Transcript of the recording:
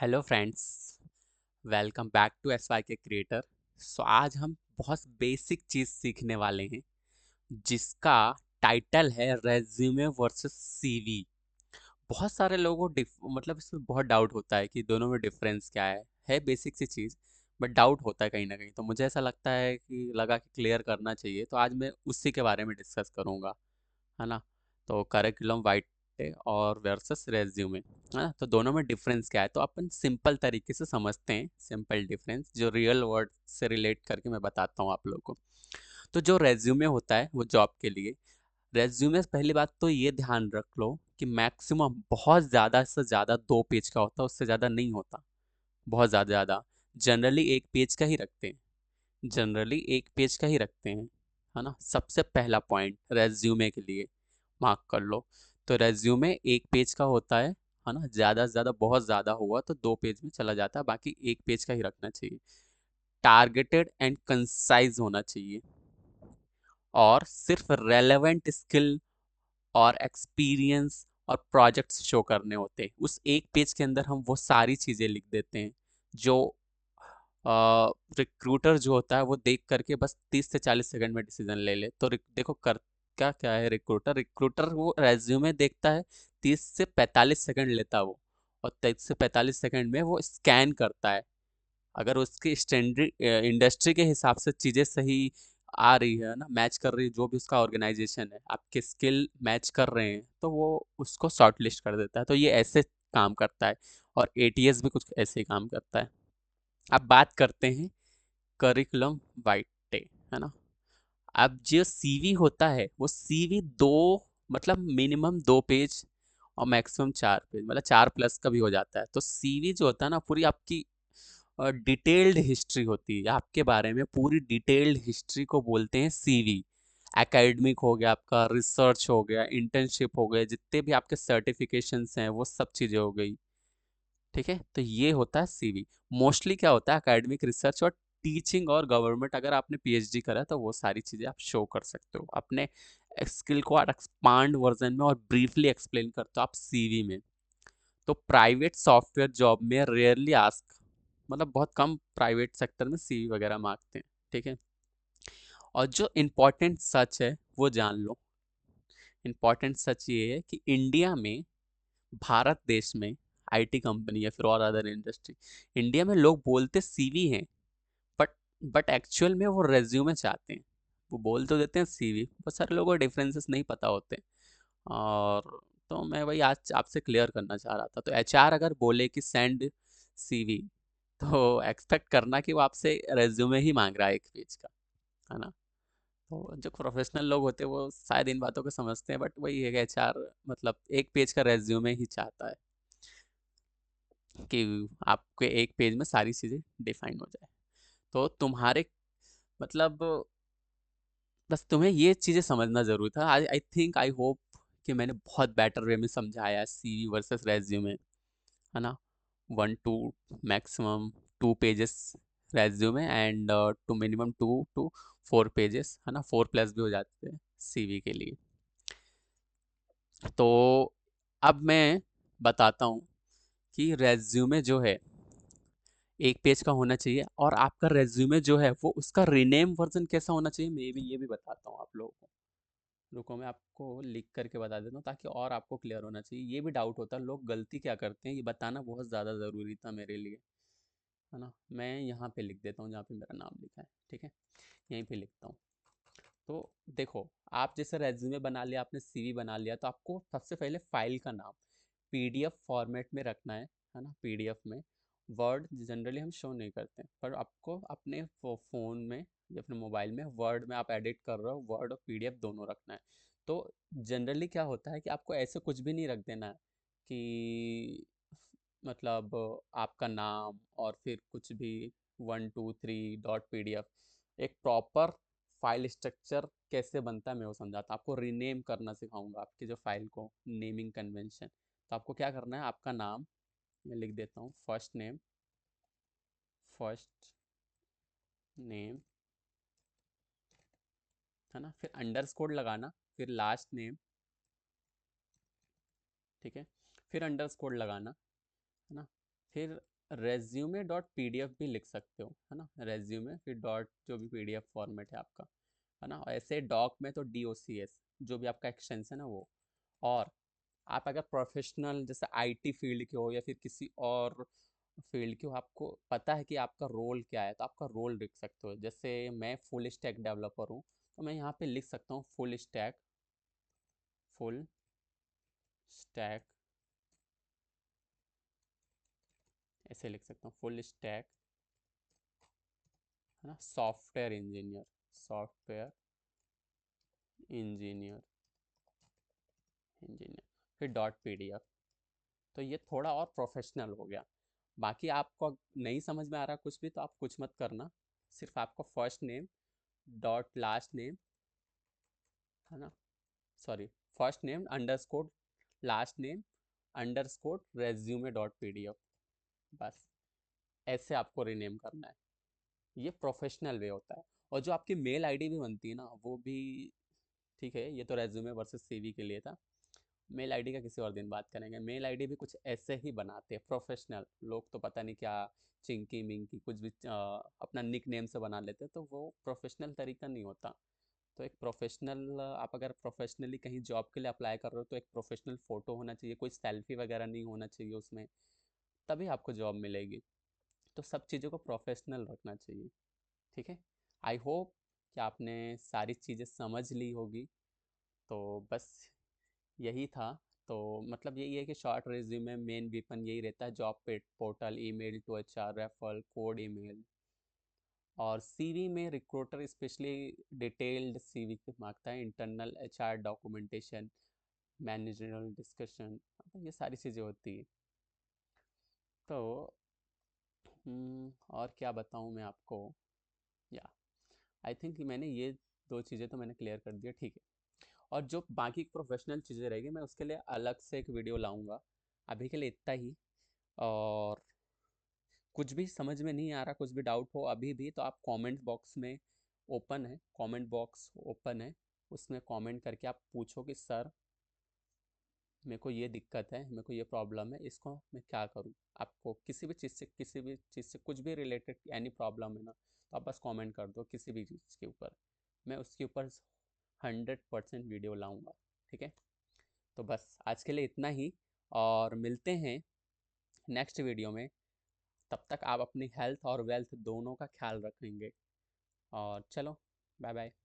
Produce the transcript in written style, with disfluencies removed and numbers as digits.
Hello friends, welcome back to S Y K creator. So आज हम बहुत basic चीज़ सीखने वाले हैं जिसका टाइटल है रेज्यूमे वर्सेस सीवी। बहुत सारे लोगों को मतलब इसमें बहुत डाउट होता है कि दोनों में डिफरेंस क्या है बेसिक सी चीज़, बट डाउट होता है कहीं ना कहीं। तो मुझे ऐसा लगता है कि लगा कि क्लियर करना चाहिए, तो आज मैं उसी के बारे में डिस्कस करूँगा, है ना। तो करिकुलम वाइट और वर्सेस रेज्यूमे, है ना। तो दोनों में डिफरेंस क्या है, तो अपन सिंपल तरीके से समझते हैं। सिंपल डिफरेंस जो रियल वर्ड से रिलेट करके मैं बताता हूँ आप लोगों को। तो जो रेज्यूमे होता है वो जॉब के लिए, रेज्यूमे पहली बात तो ये ध्यान रख लो कि मैक्सिमम बहुत ज़्यादा से ज़्यादा 2 पेज का होता है, उससे ज़्यादा नहीं होता। बहुत ज़्यादा जनरली 1 पेज का ही रखते हैं, जनरली 1 पेज का ही रखते हैं, है ना। सबसे पहला पॉइंट रेज्यूमे के लिए मार्क कर लो। तो रेज्यूमे 1 पेज का होता है ना। ज़्यादा से ज़्यादा बहुत ज़्यादा हुआ तो 2 पेज में चला जाता है, बाकी 1 पेज का ही रखना चाहिए। टारगेटेड एंड कंसाइज होना चाहिए और सिर्फ रेलेवेंट स्किल और एक्सपीरियंस और प्रोजेक्ट्स शो करने होते हैं। उस 1 पेज के अंदर हम वो सारी चीज़ें लिख देते हैं जो रिक्रूटर जो होता है वो देख करके बस 30 से 40 सेकंड में डिसीजन ले ले। तो देखो कर क्या क्या है, रिक्रूटर रिक्रूटर वो रेज्यूमे देखता है, 30 से 45 सेकंड लेता है वो, और 30 से 45 सेकंड में वो स्कैन करता है। अगर उसकी स्टैंडर्ड इंडस्ट्री के हिसाब से चीज़ें सही आ रही है ना, मैच कर रही है, जो भी उसका ऑर्गेनाइजेशन है आपके स्किल मैच कर रहे हैं, तो वो उसको शॉर्ट लिस्ट कर देता है। तो ये ऐसे काम करता है, और एटीएस भी कुछ ऐसे ही काम करता है। अब बात करते हैं करिकुलम वाइटे, है ना। अब जो सीवी होता है वो सीवी दो, मतलब मिनिमम 2 पेज और मैक्सिमम 4 पेज, मतलब 4 प्लस का भी हो जाता है। तो सीवी जो होता है ना, पूरी आपकी डिटेल्ड हिस्ट्री होती है, आपके बारे में पूरी डिटेल्ड हिस्ट्री को बोलते हैं सीवी। एकेडमिक हो गया, आपका रिसर्च हो गया, इंटर्नशिप हो गया, जितने भी आपके सर्टिफिकेशंस हैं वो सब चीज़ें हो गई। ठीक है, तो ये होता है सीवी। मोस्टली क्या होता है, एकेडमिक, रिसर्च और टीचिंग और गवर्नमेंट। अगर आपने पीएचडी करा है, तो वो सारी चीज़ें आप शो कर सकते हो अपने स्किल को और एक्सपांड वर्जन में, और ब्रीफली एक्सप्लेन करते हो आप सीवी में। तो प्राइवेट सॉफ्टवेयर जॉब में रेयरली आस्क, मतलब बहुत कम प्राइवेट सेक्टर में सीवी वगैरह मांगते हैं। ठीक है, और जो इम्पोर्टेंट सच है वो जान लो। इम्पोर्टेंट सच ये है कि इंडिया में, भारत देश में, आईटी कंपनी या फिर और अदर इंडस्ट्री, इंडिया में लोग बोलते सीवी हैं, बट बट एक्चुअल में वो रेज्यूमे चाहते हैं। वो बोल तो देते हैं सीवी, बहुत सारे लोगों को डिफरेंसेस नहीं पता होते। और तो मैं वही आज आपसे क्लियर करना चाह रहा था। तो एचआर अगर बोले कि सेंड सीवी, तो एक्सपेक्ट करना कि वो आपसे रेज्यूमे ही मांग रहा है 1 पेज का, है ना। तो जो प्रोफेशनल लोग होते हैं वो शायद इन बातों को समझते हैं, बट वही है कि एचआर मतलब 1 पेज का रेज्यूमे ही चाहता है कि आपके 1 पेज में सारी चीज़ें डिफाइन हो जाए। तो तुम्हारे मतलब बस तुम्हें ये चीज़ें समझना ज़रूरी था। आई आई थिंक, आई होप कि मैंने बहुत बेटर वे में समझाया सीवी वर्सेस रेज्यूमे, है ना। 1 to maximum 2 pages resume, and to minimum 2 to 4 pages, है ना। 4 प्लस भी हो जाते हैं सीवी के लिए। तो अब मैं बताता हूँ कि रेज्यूमे जो है 1 पेज का होना चाहिए, और आपका रेज्यूमे जो है वो उसका रीनेम वर्जन कैसा होना चाहिए, मैं भी ये भी बताता हूँ आप लोगों को। रुको, मैं आपको लिख करके बता देता हूँ ताकि और आपको क्लियर होना चाहिए। ये भी डाउट होता है लोग गलती क्या करते हैं, ये बताना बहुत ज़्यादा ज़रूरी था मेरे लिए, है ना। मैं यहाँ पे लिख देता हूँ जहाँ पे मेरा नाम लिखा है, ठीक है, यहीं पे लिखता हूँ। तो देखो, आप जैसे रेज्यूमे बना लिया, आपने सीवी बना लिया, तो आपको सबसे पहले फाइल का नाम पीडीएफ फॉर्मेट में रखना है ना। पीडीएफ में वर्ड जनरली हम शो नहीं करते हैं, पर आपको अपने फ़ोन में या अपने मोबाइल में वर्ड में आप एडिट कर रहे हो, वर्ड और पीडीएफ दोनों रखना है। तो जनरली क्या होता है कि आपको ऐसे कुछ भी नहीं रख देना है कि मतलब आपका नाम और फिर कुछ भी 1 2 3 .pdf। एक प्रॉपर फाइल स्ट्रक्चर कैसे बनता है मैं वो समझाता हूँ आपको। रीनेम करना सिखाऊंगा आपकी जो फाइल को, नेमिंग कन्वेंशन। तो आपको क्या करना है, आपका नाम मैं लिख देता हूँ, फर्स्ट नेम, फर्स्ट नेम, है ना। फिर अंडरस्कोर लगाना, फिर लास्ट नेम, ठीक है, फिर अंडरस्कोर लगाना, है ना। फिर रेज्यूमे डॉट पीडीएफ भी लिख सकते हो, है ना, रेज्यूमे फिर डॉट जो भी पीडीएफ फॉर्मेट है आपका, है ना। ऐसे डॉक में तो डीओसीएस जो भी आपका एक्सटेंशन है वो। और आप अगर प्रोफेशनल जैसे आईटी फील्ड के हो या फिर किसी और फील्ड के हो, आपको पता है कि आपका रोल क्या है, तो आपका रोल लिख सकते हो। जैसे मैं फुल स्टैक डेवलपर हूँ, तो मैं यहाँ पे लिख सकता हूँ फुल स्टैक, ऐसे लिख सकता हूँ फुल स्टैक, है ना, सॉफ्टवेयर इंजीनियर फिर डॉट पीडीएफ। तो ये थोड़ा और प्रोफेशनल हो गया। बाकी आपको नहीं समझ में आ रहा कुछ भी तो आप कुछ मत करना, सिर्फ आपको first name dot last name, है ना, sorry, first name underscore last name underscore resume dot PDF, बस ऐसे आपको रीनेम करना है। ये प्रोफेशनल वे होता है। और जो आपकी मेल आईडी भी बनती है ना, वो भी ठीक है, ये तो रेज्यूमे वर्सेस सीवी के लिए था। मेल आईडी का किसी और दिन बात करेंगे। मेल आईडी भी कुछ ऐसे ही बनाते हैं प्रोफेशनल लोग, तो पता नहीं क्या चिंकी मिंकी कुछ भी अपना निक नेम से बना लेते हैं, तो वो प्रोफेशनल तरीका नहीं होता। तो एक प्रोफेशनल, आप अगर प्रोफेशनली कहीं जॉब के लिए अप्लाई कर रहे हो तो एक प्रोफेशनल फ़ोटो होना चाहिए, कोई सेल्फी वगैरह नहीं होना चाहिए उसमें, तभी आपको जॉब मिलेगी। तो सब चीज़ों को प्रोफेशनल रखना चाहिए, ठीक है। आई होप कि आपने सारी चीज़ें समझ ली होगी। तो बस यही था। तो मतलब यही है कि शॉर्ट रिज्यूमे मेन वेपन यही रहता है, जॉब पे portal, email to HR, referral code email. और सीवी में रिक्रूटर स्पेशली डिटेल्ड सीवी मांगता है, internal HR documentation, managerial discussion, ये सारी चीज़ें होती है। तो और क्या बताऊँ मैं आपको, या आई थिंक मैंने ये दो चीज़ें तो मैंने क्लियर कर दिया, ठीक है। और जो बाकी प्रोफेशनल चीज़ें रहेगी मैं उसके लिए अलग से एक वीडियो लाऊंगा। अभी के लिए इतना ही। और कुछ भी समझ में नहीं आ रहा, कुछ भी डाउट हो अभी भी, तो आप कमेंट बॉक्स में ओपन है, कमेंट बॉक्स ओपन है, उसमें कमेंट करके आप पूछो कि सर मेरे को ये दिक्कत है, मेरे को ये प्रॉब्लम है, इसको मैं क्या करूँ। आपको किसी भी चीज़ से कुछ भी रिलेटेड एनी प्रॉब्लम है ना, तो आप बस कमेंट कर दो किसी भी चीज़ के ऊपर, मैं उसके ऊपर 100% वीडियो लाऊंगा, ठीक है। तो बस आज के लिए इतना ही, और मिलते हैं नेक्स्ट वीडियो में। तब तक आप अपनी हेल्थ और वेल्थ दोनों का ख्याल रखेंगे। और चलो, बाय बाय।